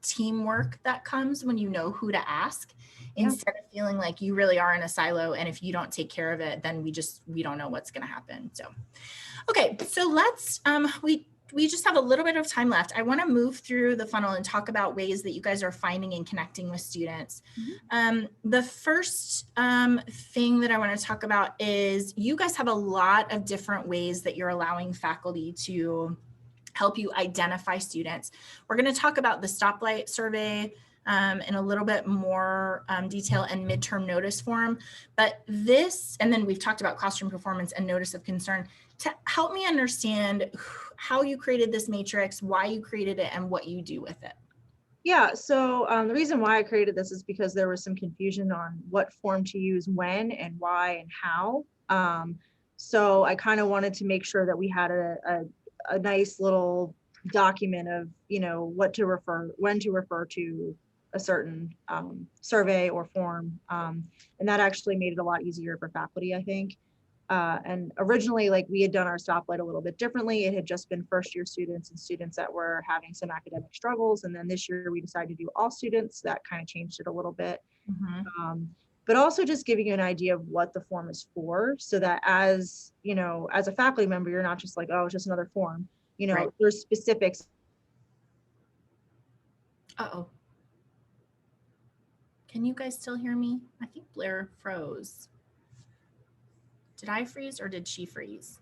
teamwork that comes when you know who to ask, instead of feeling like you really are in a silo, and if you don't take care of it, then we don't know what's going to happen. So, okay, so let's we just have a little bit of time left. I want to move through the funnel and talk about ways that you guys are finding and connecting with students. The first thing that I want to talk about is you guys have a lot of different ways that you're allowing faculty to help you identify students. We're going to talk about the stoplight survey in a little bit more detail and midterm notice form, but this, and then we've talked about classroom performance and notice of concern. To help me understand how you created this matrix, why you created it, and what you do with it. Yeah, so the reason why I created this is because there was some confusion on what form to use when and why and how. So I kind of wanted to make sure that we had a nice little document of, when to refer to a certain survey or form. And that actually made it a lot easier for faculty, I think. And originally, we had done our stoplight a little bit differently. It had just been first year students and students that were having some academic struggles. And then this year we decided to do all students. That kind of changed it a little bit. But also just giving you an idea of what the form is for, so that as a faculty member, you're not just like, oh, it's just another form. Right. There's specifics. Uh-oh. Can you guys still hear me? I think Blair froze. Did I freeze or did she freeze?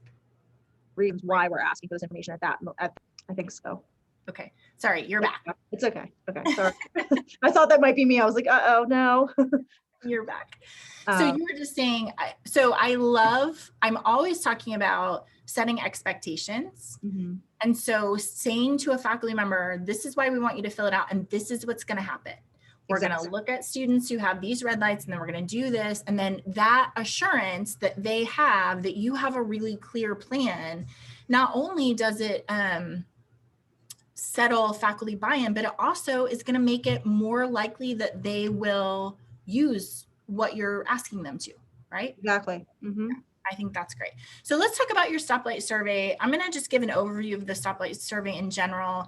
Reasons why we're asking for this information I think so. Okay. Sorry, you're back. It's okay. Okay, sorry. I thought that might be me. I was like, uh-oh, no. You're back. So you were just saying, I'm always talking about setting expectations. Mhm. And so saying to a faculty member, this is why we want you to fill it out, and this is what's going to happen. We're going to look at students who have these red lights, and then we're going to do this. And then that assurance that they have that you have a really clear plan, not only does it settle faculty buy-in, but it also is going to make it more likely that they will use what you're asking them to, right? Exactly. Mm-hmm. I think that's great. So let's talk about your stoplight survey. I'm going to just give an overview of the stoplight survey in general.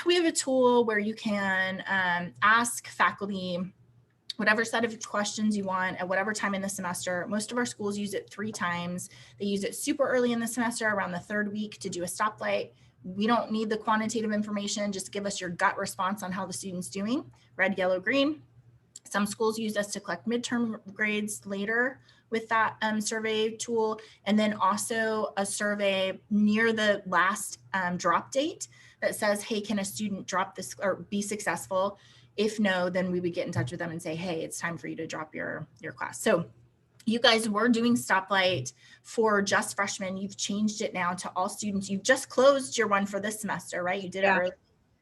We have a tool where you can ask faculty whatever set of questions you want at whatever time in the semester. Most of our schools use it 3 times. They use it super early in the semester, around the 3rd week, to do a stoplight. We don't need the quantitative information. Just give us your gut response on how the student's doing. Red, yellow, green. Some schools use us to collect midterm grades later with that survey tool. And then also a survey near the last drop date that says, hey, can a student drop this or be successful? If no, then we would get in touch with them and say, hey, it's time for you to drop your class. So you guys were doing stoplight for just freshmen. You've changed it now to all students. You've just closed your one for this semester, right? You did it early.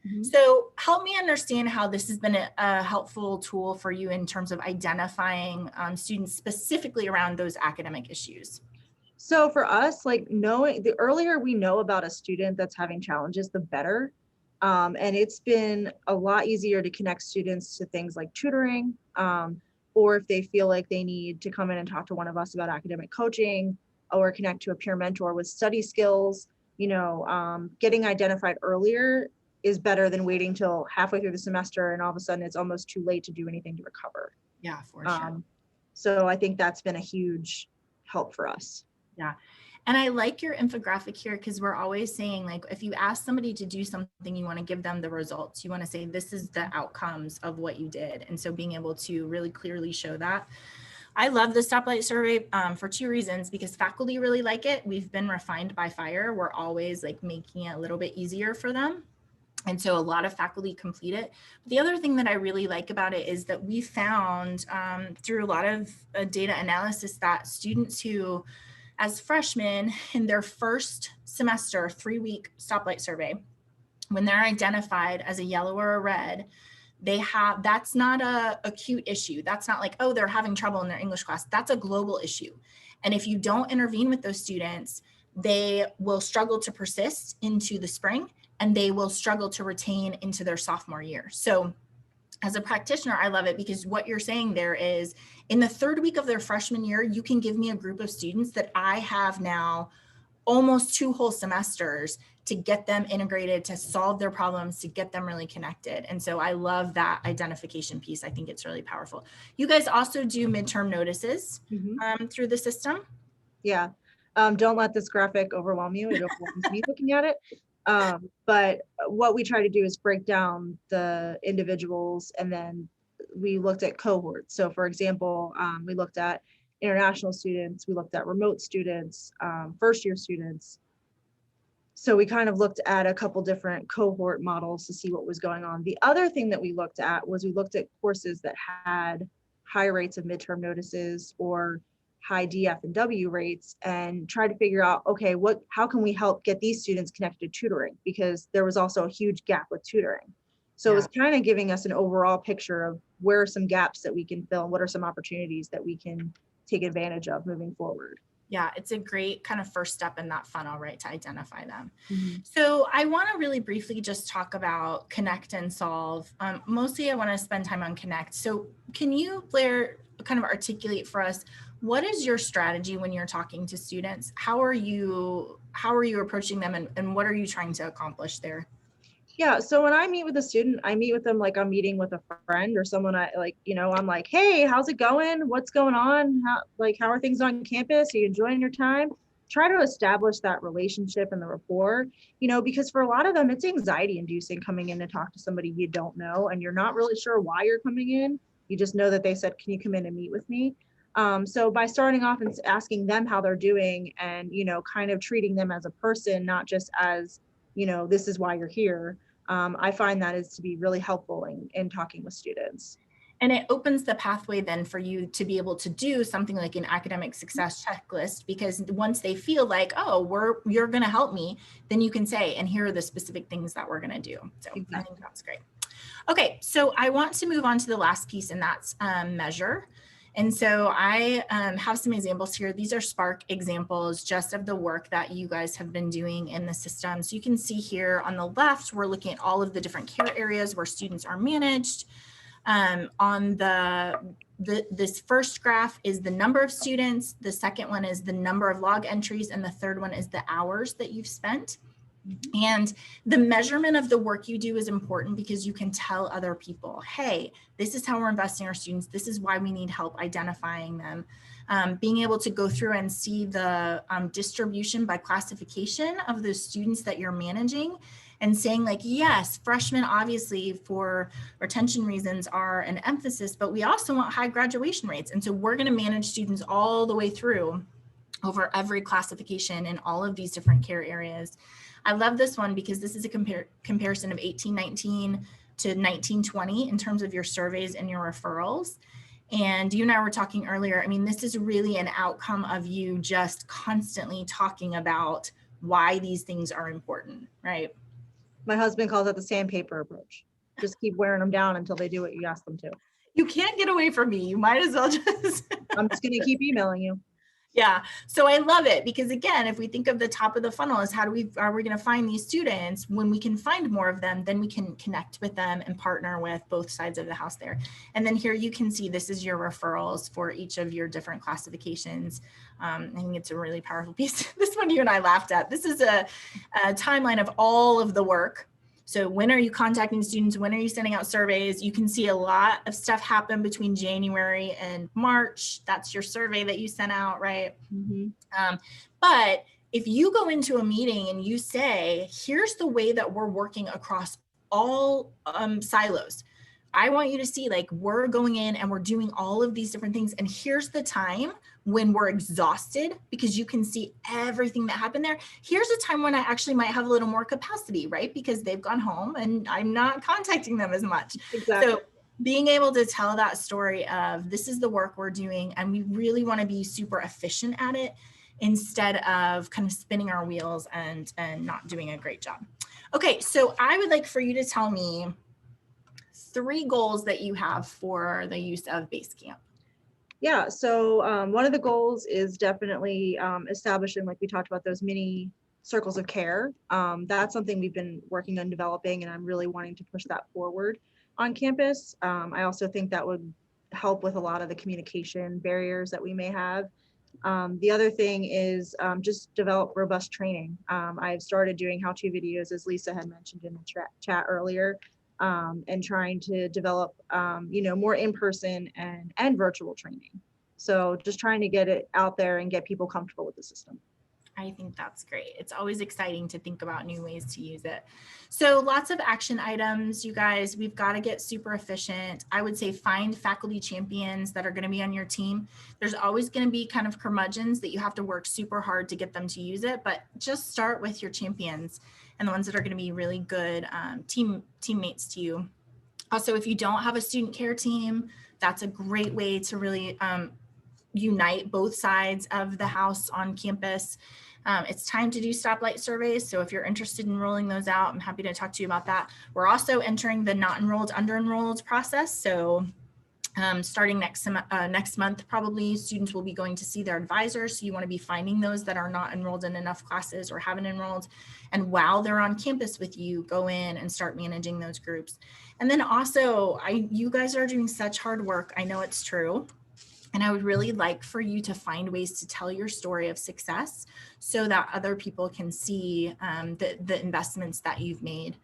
Mm-hmm. So help me understand how this has been a helpful tool for you in terms of identifying students specifically around those academic issues. So for us, like, knowing, the earlier we know about a student that's having challenges, the better. And it's been a lot easier to connect students to things like tutoring, or if they feel like they need to come in and talk to one of us about academic coaching, or connect to a peer mentor with study skills. Getting identified earlier is better than waiting till halfway through the semester and all of a sudden it's almost too late to do anything to recover. Yeah, for sure. So I think that's been a huge help for us. Yeah. And I like your infographic here because we're always saying, like, if you ask somebody to do something, you want to give them the results. You want to say, this is the outcomes of what you did. And so being able to really clearly show that. I love the stoplight survey for 2 reasons, because faculty really like it. We've been refined by fire. We're always like making it a little bit easier for them. And so a lot of faculty complete it. But the other thing that I really like about it is that we found through a lot of data analysis that students who, as freshmen in their first semester, 3-week stoplight survey, when they're identified as a yellow or a red, that's not a acute issue. That's not like, oh, they're having trouble in their English class. That's a global issue. And if you don't intervene with those students, they will struggle to persist into the spring, and they will struggle to retain into their sophomore year. So as a practitioner, I love it because what you're saying there is, in the 3rd week of their freshman year, you can give me a group of students that I have now almost 2 whole semesters to get them integrated, to solve their problems, to get them really connected. And so I love that identification piece. I think it's really powerful. You guys also do midterm notices through the system? Yeah. Don't let this graphic overwhelm you. It overwhelms me looking at it. But what we try to do is break down the individuals, and then we looked at cohorts. So for example, we looked at international students, we looked at remote students, 1st-year students. So we kind of looked at a couple different cohort models to see what was going on. The other thing that we looked at was we looked at courses that had high rates of midterm notices or high DF and W rates, and try to figure out, okay, how can we help get these students connected to tutoring? Because there was also a huge gap with tutoring. So it was kind of giving us an overall picture of where are some gaps that we can fill, and what are some opportunities that we can take advantage of moving forward. Yeah, it's a great kind of first step in that funnel, right, to identify them. So I want to really briefly just talk about Connect and Solve. Mostly I want to spend time on Connect. So can you, Blair, kind of articulate for us, what is your strategy when you're talking to students? How are you approaching them, and what are you trying to accomplish there? Yeah, so when I meet with a student, I meet with them like I'm meeting with a friend or someone I like, I'm like, hey, how's it going? What's going on? How are things on campus? Are you enjoying your time? Try to establish that relationship and the rapport, because for a lot of them, it's anxiety inducing coming in to talk to somebody you don't know, and you're not really sure why you're coming in. You just know that they said, can you come in and meet with me? So by starting off and asking them how they're doing, and, kind of treating them as a person, not just as, this is why you're here. I find that is to be really helpful in talking with students. And it opens the pathway then for you to be able to do something like an academic success checklist, because once they feel like, oh, you're going to help me, then you can say, and here are the specific things that we're going to do. So exactly. I think that's great. Okay, so I want to move on to the last piece, and that's measure. And so I have some examples here. These are Spark examples just of the work that you guys have been doing in the system. So you can see here on the left, we're looking at all of the different care areas where students are managed. On this first graph is the number of students, the second one is the number of log entries, and the third one is the hours that you've spent. And the measurement of the work you do is important because you can tell other people, hey, this is how we're investing in our students. This is why we need help identifying them. Being able to go through and see the distribution by classification of the students that you're managing, and saying like, yes, freshmen obviously for retention reasons are an emphasis, but we also want high graduation rates. And so we're going to manage students all the way through over every classification in all of these different care areas. I love this one because this is a comparison of 1819 to 1920 in terms of your surveys and your referrals. And you and I were talking earlier, I mean, this is really an outcome of you just constantly talking about why these things are important, right? My husband calls it the sandpaper approach. Just keep wearing them down until they do what you ask them to. You can't get away from me. You might as well just. I'm just going to keep emailing you. Yeah. So I love it because again, if we think of the top of the funnel is are we going to find these students? When we can find more of them, then we can connect with them and partner with both sides of the house there. And then here you can see this is your referrals for each of your different classifications. I think it's a really powerful piece. This one you and I laughed at. This is a timeline of all of the work. So when are you contacting students? When are you sending out surveys? You can see a lot of stuff happen between January and March. That's your survey that you sent out, right? Mm-hmm. But if you go into a meeting and you say, here's the way that we're working across all silos. I want you to see like we're going in and we're doing all of these different things. And here's the time when we're exhausted because you can see everything that happened there. Here's a time when I actually might have a little more capacity, right? Because they've gone home and I'm not contacting them as much. Exactly. So being able to tell that story of this is the work we're doing and we really want to be super efficient at it instead of kind of spinning our wheels and not doing a great job. Okay, so I would like for you to tell me 3 goals that you have for the use of Basecamp. Yeah, so one of the goals is definitely establishing, like we talked about, those mini circles of care. That's something we've been working on developing, and I'm really wanting to push that forward on campus. I also think that would help with a lot of the communication barriers that we may have. The other thing is just develop robust training. I've started doing how-to videos, as Lisa had mentioned in the chat earlier. And trying to develop, more in-person and virtual training. So just trying to get it out there and get people comfortable with the system. I think that's great. It's always exciting to think about new ways to use it. So lots of action items, you guys. We've got to get super efficient. I would say find faculty champions that are going to be on your team. There's always going to be kind of curmudgeons that you have to work super hard to get them to use it, but just start with your champions and the ones that are going to be really good teammates to you. Also, if you don't have a student care team, that's a great way to really unite both sides of the house on campus. It's time to do stoplight surveys. So if you're interested in rolling those out, I'm happy to talk to you about that. We're also entering the not enrolled, under enrolled process. So starting next month, probably students will be going to see their advisors. So you want to be finding those that are not enrolled in enough classes or haven't enrolled. And while they're on campus with you, go in and start managing those groups. And then also, you guys are doing such hard work. I know it's true. And I would really like for you to find ways to tell your story of success so that other people can see the investments that you've made.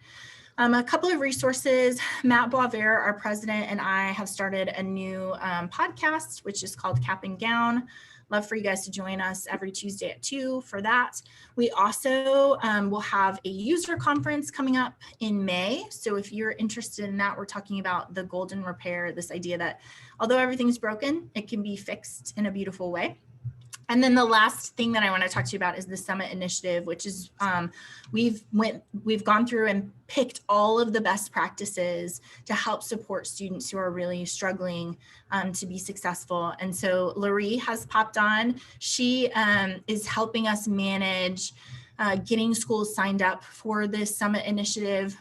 A couple of resources. Matt Boisvert, our president, and I have started a new podcast, which is called Cap and Gown. Love for you guys to join us every Tuesday at 2 for that. We also will have a user conference coming up in May. So if you're interested in that, we're talking about the golden repair, this idea that although everything's broken, it can be fixed in a beautiful way. And then the last thing that I want to talk to you about is the Summit Initiative, which is we've gone through and picked all of the best practices to help support students who are really struggling to be successful. And so Laurie has popped on. She is helping us manage getting schools signed up for this Summit Initiative.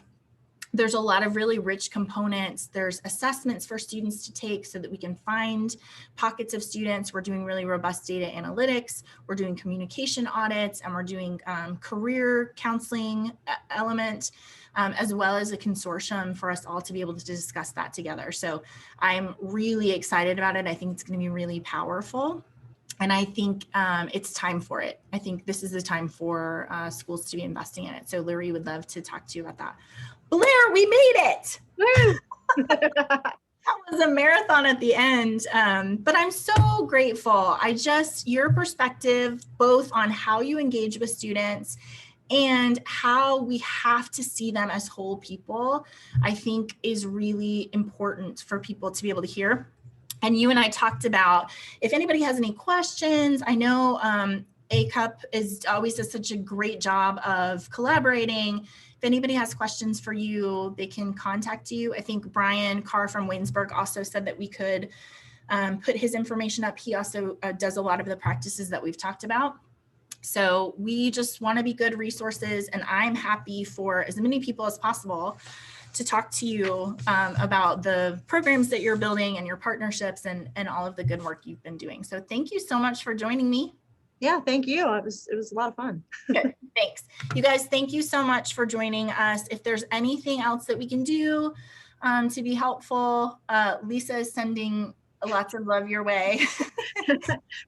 There's a lot of really rich components. There's assessments for students to take so that we can find pockets of students. We're doing really robust data analytics. We're doing communication audits, and we're doing career counseling element, as well as a consortium for us all to be able to discuss that together. So I'm really excited about it. I think it's going to be really powerful. And I think it's time for it. I think this is the time for schools to be investing in it. So Laurie would love to talk to you about that. Blair, we made it. That was a marathon at the end, but I'm so grateful. Your perspective, both on how you engage with students and how we have to see them as whole people, I think is really important for people to be able to hear. And you and I talked about, if anybody has any questions, I know ACUP always does such a great job of collaborating. If anybody has questions for you, they can contact you. I think Brian Carr from Waynesburg also said that we could put his information up. He also does a lot of the practices that we've talked about. So we just want to be good resources, and I'm happy for as many people as possible to talk to you about the programs that you're building and your partnerships and all of the good work you've been doing. So thank you so much for joining me. Yeah, thank you. It was a lot of fun. Good. Thanks. You guys, thank you so much for joining us. If there's anything else that we can do to be helpful, Lisa is sending lots of love your way.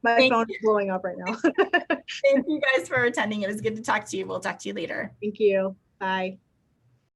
My phone is blowing up right now. Thank you guys for attending. It was good to talk to you. We'll talk to you later. Thank you. Bye.